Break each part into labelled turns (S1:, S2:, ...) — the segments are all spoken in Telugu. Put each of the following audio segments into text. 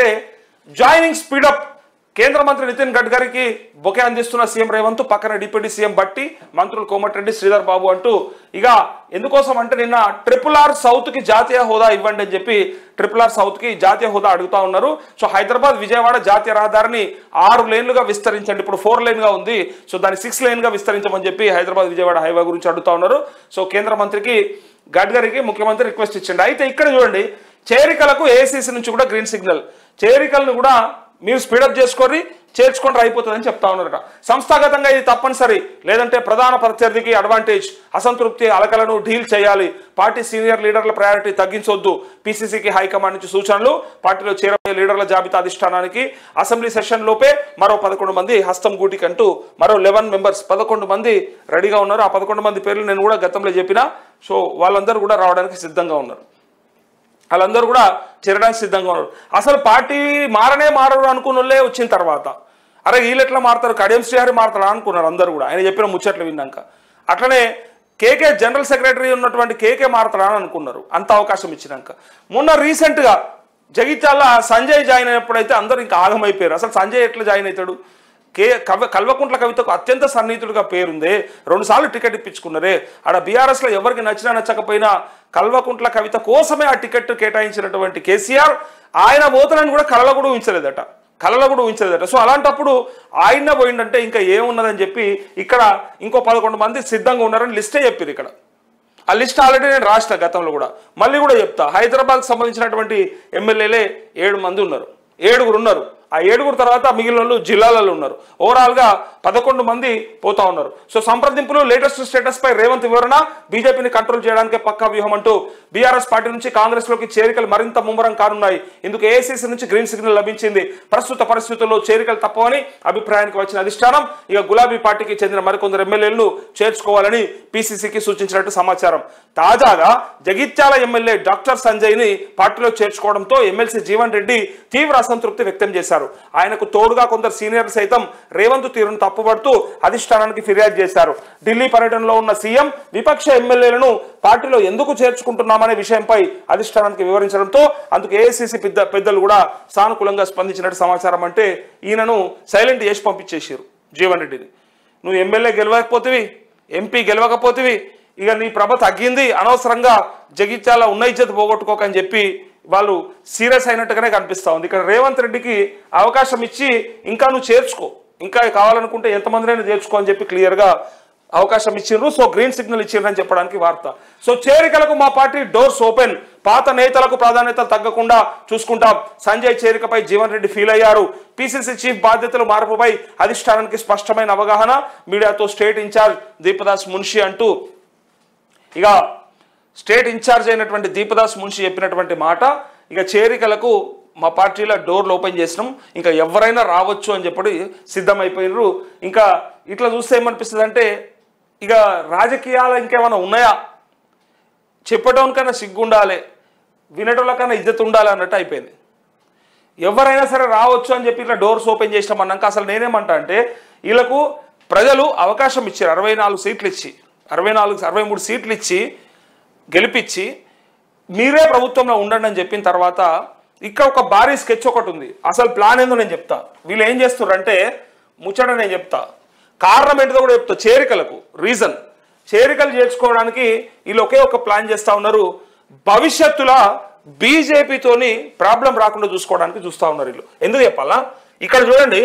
S1: అంటే జాయినింగ్ స్పీడప్. కేంద్ర మంత్రి నితిన్ గడ్కరీకి బొకే అందిస్తున్న సీఎం రేవంత్, పక్కన డిప్యూటీ సీఎం బట్టి, మంత్రులు కోమటిరెడ్డి, శ్రీధర్ బాబు అంటూ ఇక ఎందుకోసం అంటే నిన్న RRR సౌత్కి జాతీయ హోదా ఇవ్వండి అని చెప్పి RRR సౌత్కి జాతీయ హోదా అడుగుతా ఉన్నారు. సో హైదరాబాద్ విజయవాడ జాతీయ రహదారిని 6 లేన్లుగా విస్తరించండి, ఇప్పుడు 4 లేన్గా ఉంది, సో దాన్ని 6 లేన్గా విస్తరించమని చెప్పి హైదరాబాద్ విజయవాడ హైవే గురించి అడుగుతా ఉన్నారు. సో కేంద్ర మంత్రికి గడ్కరీకి ముఖ్యమంత్రి రిక్వెస్ట్ ఇచ్చిండు. అయితే ఇక్కడ చూడండి, చేరికలకు ఏఐసీసీ నుంచి కూడా గ్రీన్ సిగ్నల్. చేరికలను కూడా మీరు స్పీడప్ చేసుకొని చేర్చుకుంటే అయిపోతుందని చెప్తా ఉన్నారట. సంస్థాగతంగా ఇది తప్పనిసరి, లేదంటే ప్రధాన ప్రత్యర్థికి అడ్వాంటేజ్. అసంతృప్తి అలకలను డీల్ చేయాలి. పార్టీ సీనియర్ లీడర్ల ప్రయారిటీ తగ్గించొద్దు. పీసీసీకి హైకమాండ్ నుంచి సూచనలు. పార్టీలో చేరబోయే లీడర్ల జాబితా అధిష్టానానికి అసెంబ్లీ సెషన్ లోపే మరో 11 మంది హస్తం గూటికంటూ మరో 11 మెంబర్స్ 11 మంది రెడీగా ఉన్నారు. ఆ 11 మంది పేర్లు నేను కూడా గతంలో చెప్పిన. సో వాళ్ళందరూ కూడా రావడానికి సిద్ధంగా ఉన్నారు. వాళ్ళందరూ కూడా చేరడానికి సిద్ధంగా ఉన్నారు. అసలు పార్టీ మారరు అనుకున్న వాళ్ళే వచ్చిన తర్వాత అరే వీళ్ళు ఎట్లా మారుతారు, కడియం శ్రీహరి మారుతారా అనుకున్నారు అందరూ కూడా, ఆయన చెప్పిన ముచ్చట్లు విన్నాక. అట్లనే కేకే జనరల్ సెక్రటరీ ఉన్నటువంటి కేకే మారుతారా అని అనుకున్నారు అంత అవకాశం ఇచ్చినాక. మొన్న రీసెంట్గా జగిత్యాల సంజయ్ జాయిన్ అయినప్పుడైతే అందరూ ఇంకా ఆగమైపోయారు. అసలు సంజయ్ ఎట్లా జాయిన్ అవుతాడు? కల్వకుంట్ల కవితకు అత్యంత సన్నిహితుడిగా పేరుందే, 2 సార్లు టికెట్ ఇప్పించుకున్నారే. ఆడ బీఆర్ఎస్లో ఎవరికి నచ్చినా నచ్చకపోయినా కల్వకుంట్ల కవిత కోసమే ఆ టికెట్ కేటాయించినటువంటి కేసీఆర్ ఆయన పోతానని కూడా కలలో కూడా ఊహించలేదట. సో అలాంటప్పుడు ఆయన పోయిందంటే ఇంకా ఏమున్నదని చెప్పి ఇక్కడ ఇంకో 11 మంది సిద్ధంగా ఉన్నారని లిస్టే చెప్పారు. ఇక్కడ ఆ లిస్ట్ ఆల్రెడీ నేను రాసిన గతంలో కూడా, మళ్ళీ కూడా చెప్తా. హైదరాబాద్కి సంబంధించినటువంటి ఎమ్మెల్యేలే 7 మంది ఉన్నారు, 7 ఉన్నారు. ఆ 7 తర్వాత మిగిలిన వాళ్ళు జిల్లాలలో ఉన్నారు. ఓవరాల్గా 11 మంది పోతా ఉన్నారు. సో సంప్రదింపులు, లేటెస్ట్ స్టేటస్ పై రేవంత్ వివరణ. బీజేపీని కంట్రోల్ చేయడానికే పక్కా వ్యూహం అంటూ బీఆర్ఎస్ పార్టీ నుంచి కాంగ్రెస్లోకి చేరికలు మరింత ముమ్మరం కానున్నాయి. ఇందుకు ఏఐసీసీ నుంచి గ్రీన్ సిగ్నల్ లభించింది. ప్రస్తుత పరిస్థితుల్లో చేరికలు తప్పవని అభిప్రాయానికి వచ్చిన అధిష్టానం ఇక గులాబీ పార్టీకి చెందిన మరికొందరు ఎమ్మెల్యేలను చేర్చుకోవాలని పీసీసీకి సూచించినట్టు సమాచారం. తాజాగా జగిత్యాల ఎమ్మెల్యే డాక్టర్ సంజయ్ని పార్టీలో చేర్చుకోవడంతో ఎమ్మెల్సీ జీవన్ రెడ్డి తీవ్ర అసంతృప్తి వ్యక్తం చేశారు. ఆయనకు తోడుగా కొందరు సీనియర్లు సైతం రేవంత్ తీరును తప్పుపడుతూ అధిష్టానానికి ఫిర్యాదు చేశారు. ఢిల్లీ పర్యటనలో ఉన్న సీఎం విపక్ష ఎమ్మెల్యేలను పార్టీలో ఎందుకు చేర్చుకుంటున్నామనే విషయంపై అధిష్టానానికి వివరించడంతో అందుకు ఏఐసీసీ పెద్దలు కూడా సానుకూలంగా స్పందించినట్టు సమాచారం. అంటే ఈయనను సైలెంట్ చేసి పంపించేసారు జీవన్ రెడ్డిని. నువ్వు ఎమ్మెల్యే గెలవకపోతేవి, ఎంపీ గెలవకపోతేవి, ఇక నీ ప్రభ తగ్గింది, అనవసరంగా జగిత్యాల ఉన్న ఇజ్జత్ పోగొట్టుకోకని చెప్పి వాళ్ళు సీరియస్ అయినట్టుగానే కనిపిస్తూ ఉంది. ఇక్కడ రేవంత్ రెడ్డికి అవకాశం ఇచ్చి ఇంకా నువ్వు చేర్చుకో, ఇంకా కావాలనుకుంటే ఎంతమందినైనా చేర్చుకో అని చెప్పి క్లియర్గా అవకాశం ఇచ్చిండ్రు. సో గ్రీన్ సిగ్నల్ ఇచ్చిండ్రని చెప్పడానికి వార్త. సో చేరికలకు మా పార్టీ డోర్స్ ఓపెన్. పాత నేతలకు ప్రాధాన్యతలు తగ్గకుండా చూసుకుంటాం. సంజయ్ చేరికపై జీవన్ రెడ్డి ఫీల్ అయ్యారు. పీసీసీ చీఫ్ బాధ్యతలు మార్పుపై అధిష్టానానికి స్పష్టమైన అవగాహన. మీడియాతో స్టేట్ ఇన్ఛార్జ్ దీపదాస్ మున్షి అంటూ ఇక స్టేట్ ఇన్ఛార్జ్ అయినటువంటి దీపదాస్ మున్షి చెప్పినటువంటి మాట, ఇక చేరికలకు మా పార్టీలో డోర్లు ఓపెన్ చేసినాం, ఇంకా ఎవరైనా రావచ్చు అని చెప్పి సిద్ధమైపోయినరు. ఇంకా ఇట్లా చూస్తే ఏమనిపిస్తుంది అంటే ఇక రాజకీయాలు ఇంకేమైనా ఉన్నాయా, చెప్పటోనికన్నా సిగ్గుండాలి, వినటోళ్ళకన్నా ఇజ్జత్ ఉండాలి అన్నట్టు అయిపోయింది. ఎవరైనా సరే రావచ్చు అని చెప్పి ఇట్లా డోర్స్ ఓపెన్ చేసినాం అన్నాక అసలు నేనేమంటా అంటే వీళ్ళకు ప్రజలు అవకాశం ఇచ్చారు. 64 సీట్లు ఇచ్చి 63 సీట్లు ఇచ్చి గెలిపించి మీరే ప్రభుత్వంలో ఉండండి అని చెప్పిన తర్వాత ఇక్కడ ఒక భారీ స్కెచ్ ఒకటి ఉంది. అసలు ప్లాన్ ఏందో నేను చెప్తా. వీళ్ళు ఏం చేస్తున్నారంటే ముచ్చట నేను చెప్తా, కారణం ఏంటిదో కూడా చెప్తా. చేరికలకు రీజన్, చేరికలు చేర్చుకోవడానికి వీళ్ళు ఒకే ఒక ప్లాన్ చేస్తూ ఉన్నారు. భవిష్యత్తులో బీజేపీతోని ప్రాబ్లం రాకుండా చూసుకోవడానికి చూస్తూ ఉన్నారు వీళ్ళు. ఎందుకు చెప్పాలా, ఇక్కడ చూడండి,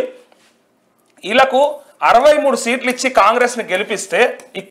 S1: వీళ్ళకు 63 సీట్లు ఇచ్చి కాంగ్రెస్ని గెలిపిస్తే